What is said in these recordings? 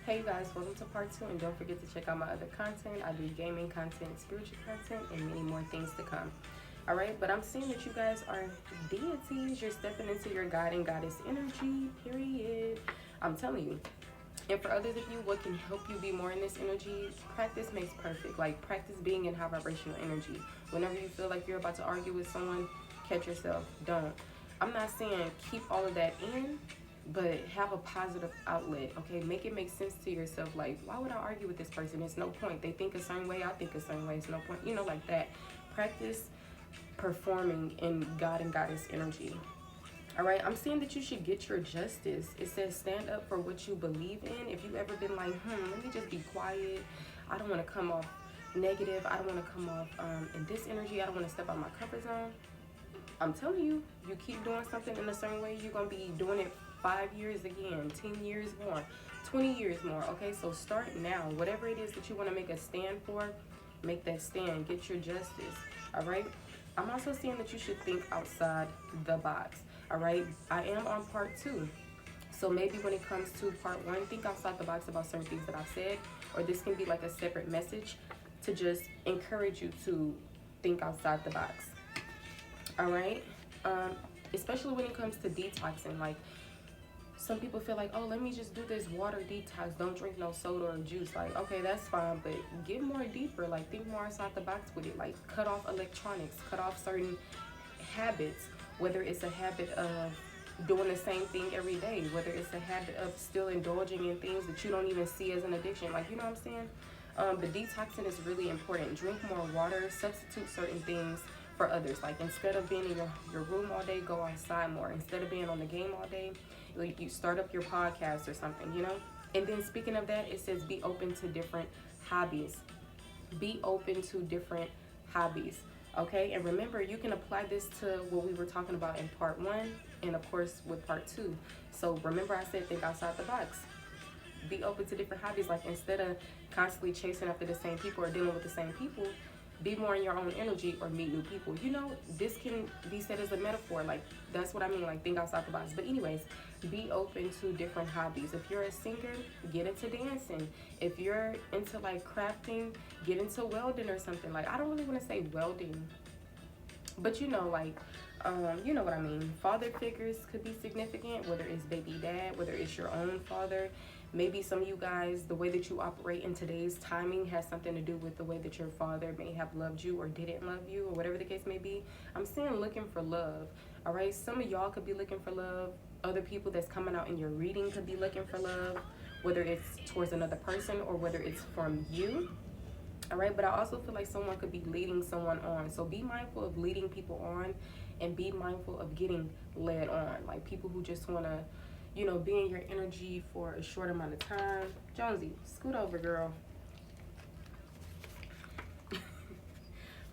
Hey you guys, welcome to part 2, and don't forget to check out my other content. I do gaming content, spiritual content, and many more things to come. Alright, but I'm seeing that you guys are deities. You're stepping into your God and Goddess energy, period. I'm telling you. And for others of you, what can help you be more in this energy? Practice makes perfect. Like, practice being in high vibrational energy. Whenever you feel like you're about to argue with someone, catch yourself. Don't. I'm not saying keep all of that in, but have a positive outlet. Okay, make it make sense to yourself. Like, why would I argue with this person? It's no point. They think a certain way, I think a certain way. It's no point, like that. Practice performing in God and Goddess energy. All right, I'm seeing that you should get your justice. It says stand up for what you believe in. If you ever been like, let me just be quiet, I don't want to come off negative, I don't want to come off in this energy, I don't want to step out of my comfort zone, I'm telling you, you keep doing something in a certain way, you're going to be doing it 5 years again, 10 years more, 20 years more. Okay, so start now. Whatever it is that you want to make a stand for, make that stand. Get your justice. All right, I'm also seeing that you should think outside the box. All right, I am on part 2, so maybe when it comes to part 1, think outside the box about certain things that I've said, or this can be like a separate message to just encourage you to think outside the box. All right, especially when it comes to detoxing. Like, some people feel like, oh, let me just do this water detox, don't drink no soda or juice. Like, okay, that's fine, but get more deeper. Like, think more outside the box with it. Like, cut off electronics, cut off certain habits, whether it's a habit of doing the same thing every day, whether it's a habit of still indulging in things that you don't even see as an addiction. Like, you know what I'm saying? The detoxing is really important. Drink more water, substitute certain things for others. Like, instead of being in your room all day, go outside more. Instead of being on the game all day, like, you start up your podcast or something, And then speaking of that, it says be open to different hobbies. Be open to different hobbies. Okay, and remember, you can apply this to what we were talking about in part 1 and of course with part 2. So remember, I said think outside the box. Be open to different hobbies. Like, instead of constantly chasing after the same people or dealing with the same people, be more in your own energy or meet new people. This can be said as a metaphor. Like, that's what I mean, like, think outside the box. But anyways, be open to different hobbies. If you're a singer, get into dancing. If you're into like crafting, get into welding or something. Like, I don't really want to say welding, but like, you know what I mean. Father figures could be significant, whether it's baby dad, whether it's your own father. Maybe some of you guys, the way that you operate in today's timing has something to do with the way that your father may have loved you or didn't love you, or whatever the case may be. I'm saying looking for love. All right, some of y'all could be looking for love. Other people that's coming out in your reading could be looking for love, whether it's towards another person or whether it's from you. All right, but I also feel like someone could be leading someone on. So be mindful of leading people on, and be mindful of getting led on. Like, people who just want to, be in your energy for a short amount of time. Jonesy, scoot over, girl.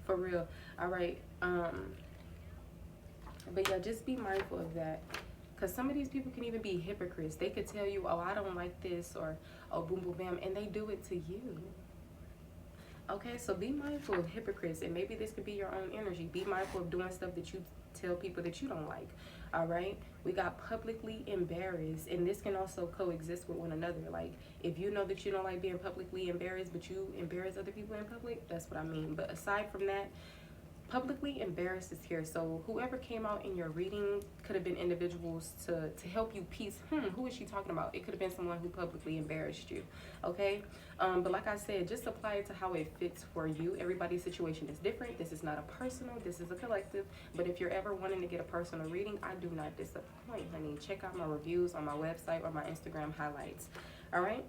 For real. All right. But yeah, just be mindful of that. Because some of these people can even be hypocrites. They could tell you, oh, I don't like this, or, oh, boom, boom, bam, and they do it to you. Okay, so be mindful of hypocrites, and maybe this could be your own energy. Be mindful of doing stuff that you tell people that you don't like. All right, we got publicly embarrassed, and this can also coexist with one another. Like, if you know that you don't like being publicly embarrassed, but you embarrass other people in public, that's what I mean. But aside from that, publicly embarrassed is here. So whoever came out in your reading could have been individuals to help you piece, who is she talking about? It could have been someone who publicly embarrassed you. Okay, but like I said, just apply it to how it fits for you. Everybody's situation is different. This is not a personal, this is a collective. But if you're ever wanting to get a personal reading, I do not disappoint, honey. Check out my reviews on my website or my Instagram highlights. All right,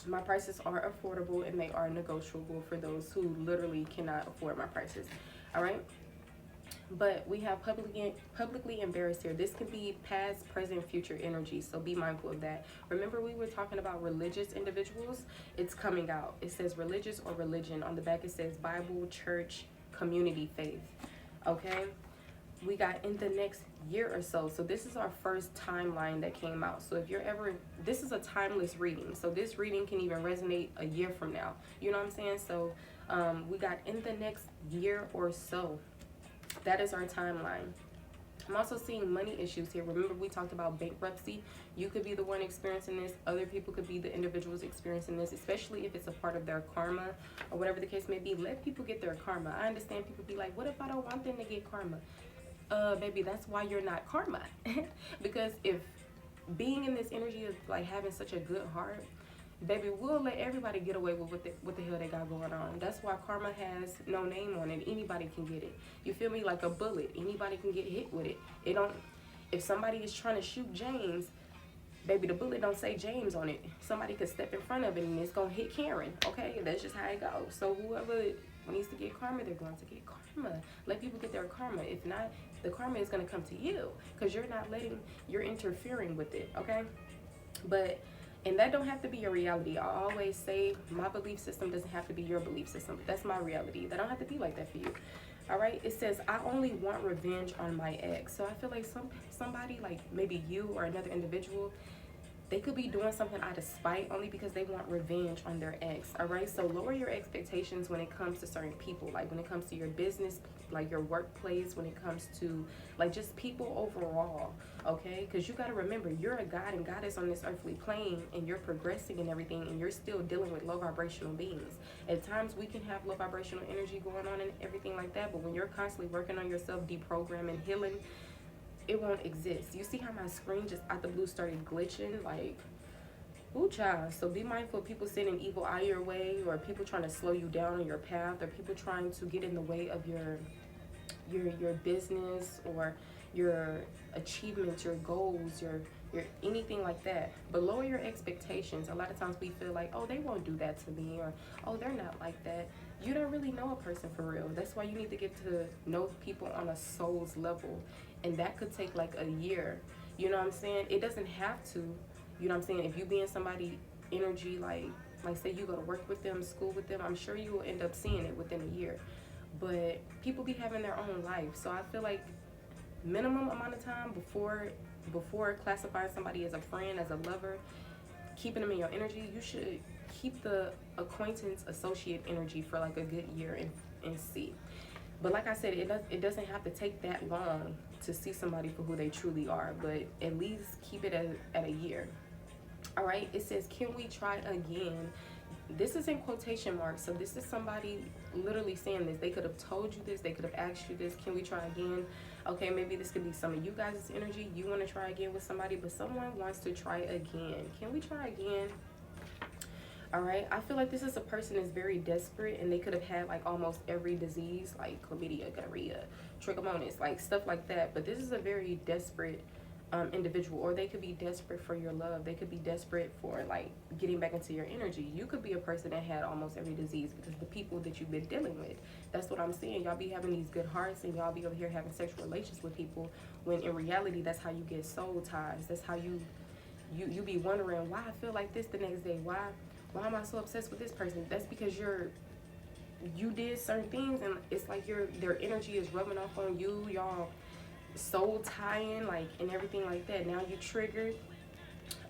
my prices are affordable and they are negotiable for those who literally cannot afford my prices. All right, but we have publicly embarrassed here. This can be past, present, future energy, so be mindful of that. Remember, we were talking about religious individuals. It's coming out. It says religious or religion. On the back it says Bible, church, community, faith. Okay, we got in the next year or so. So this is our first timeline that came out. So if you're ever, this is a timeless reading, so this reading can even resonate a year from now. You know what I'm saying? So we got in the next year or so. That is our timeline. I'm also seeing money issues here. Remember, we talked about bankruptcy. You could be the one experiencing this. Other people could be the individuals experiencing this, especially if it's a part of their karma or whatever the case may be. Let people get their karma. I understand people be like, what if I don't want them to get karma? Baby, that's why you're not karma. Because if being in this energy of like having such a good heart, baby, we'll let everybody get away with what the hell they got going on. That's why karma has no name on it. Anybody can get it. You feel me? Like a bullet. Anybody can get hit with it. It don't. If somebody is trying to shoot James, baby, the bullet don't say James on it. Somebody could step in front of it and it's gonna hit Karen. Okay, that's just how it goes. So whoever needs to get karma, they're going to get karma. Let people get their karma. If not, the karma is gonna come to you because you're interfering with it. Okay, but. And that don't have to be your reality. I always say my belief system doesn't have to be your belief system. That's my reality. That don't have to be like that for you. All right. It says, I only want revenge on my ex. So I feel like somebody like maybe you or another individual, they could be doing something out of spite only because they want revenge on their ex. All right. So lower your expectations when it comes to certain people, like when it comes to your business, like your workplace, when it comes to like just people overall. Okay, because you got to remember, you're a god and goddess on this earthly plane, and you're progressing and everything, and you're still dealing with low vibrational beings. At times we can have low vibrational energy going on and everything like that, but when you're constantly working on yourself, deprogramming, healing, it won't exist. You see how my screen just out the blue started glitching? Like, ooh, child. So be mindful of people sending evil eye your way, or people trying to slow you down on your path, or people trying to get in the way of your business or your achievements, your goals, your anything like that. But lower your expectations. A lot of times we feel like, oh, they won't do that to me, or oh, they're not like that. You don't really know a person for real. That's why you need to get to know people on a soul's level, and that could take like a year. You know what I'm saying? It doesn't have to. You know what I'm saying? If you be in somebody energy, like say you go to work with them, school with them, I'm sure you will end up seeing it within a year. But people be having their own life, so I feel like minimum amount of time before classifying somebody as a friend, as a lover, keeping them in your energy, you should keep the acquaintance associate energy for like a good year and see. But like I said, it doesn't have to take that long to see somebody for who they truly are, but at least keep it at a year. All right, it says, can we try again? This is in quotation marks, so this is somebody literally saying this. They could have told you this, they could have asked you this, can we try again? Okay, maybe this could be some of you guys' energy. You want to try again with somebody, but someone wants to try again. Can we try again? All right, I feel like this is a person that's very desperate, and they could have had like almost every disease, like chlamydia, gonorrhea, trichomonas, like stuff like that. But this is a very desperate individual, or they could be desperate for your love. They could be desperate for like getting back into your energy. You could be a person that had almost every disease because the people that you've been dealing with. That's what I'm saying. Y'all be having these good hearts, and y'all be over here having sexual relations with people, when in reality that's how you get soul ties. That's how you be wondering why I feel like this the next day. Why am I so obsessed with this person? That's because you did certain things, and it's like their energy is rubbing off on you. Y'all soul tying, like, and everything like that. Now you triggered.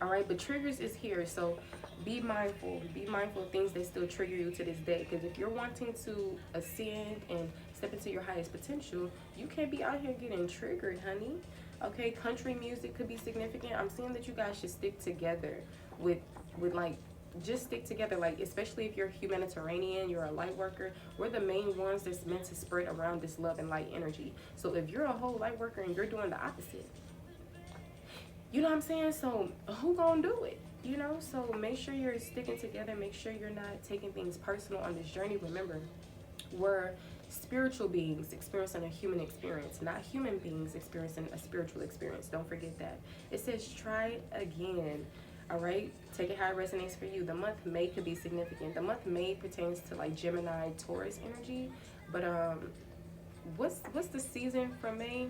All right, but triggers is here, so be mindful of things that still trigger you to this day, because if you're wanting to ascend and step into your highest potential, you can't be out here getting triggered, honey. Okay, country music could be significant. I'm seeing that you guys should stick together with like, just stick together, like, especially if you're humanitarian, you're a light worker. We're the main ones that's meant to spread around this love and light energy. So if you're a whole light worker and you're doing the opposite, you know what I'm saying? So who gonna do it? You know, so make sure you're sticking together. Make sure you're not taking things personal on this journey. Remember, we're spiritual beings experiencing a human experience, not human beings experiencing a spiritual experience. Don't forget that. It says try again. All right, take it how it resonates for you. The month May could be significant. The month May pertains to like Gemini, Taurus energy. But what's the season for May?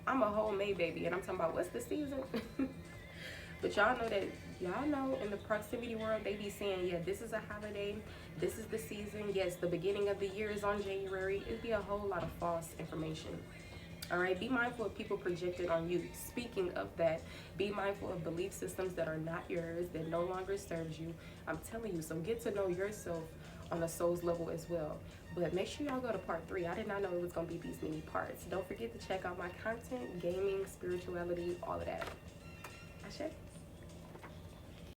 I'm a whole May baby, and I'm talking about what's the season. But y'all know in the proximity world, they be saying, yeah, this is a holiday, this is the season. Yes, the beginning of the year is on January. It'd be a whole lot of false information. All right, be mindful of people projected on you. Speaking of that, be mindful of belief systems that are not yours, that no longer serves you. I'm telling you, so get to know yourself on a soul's level as well. But make sure y'all go to part 3. I did not know it was going to be these many parts. Don't forget to check out my content, gaming, spirituality, all of that. Ashe.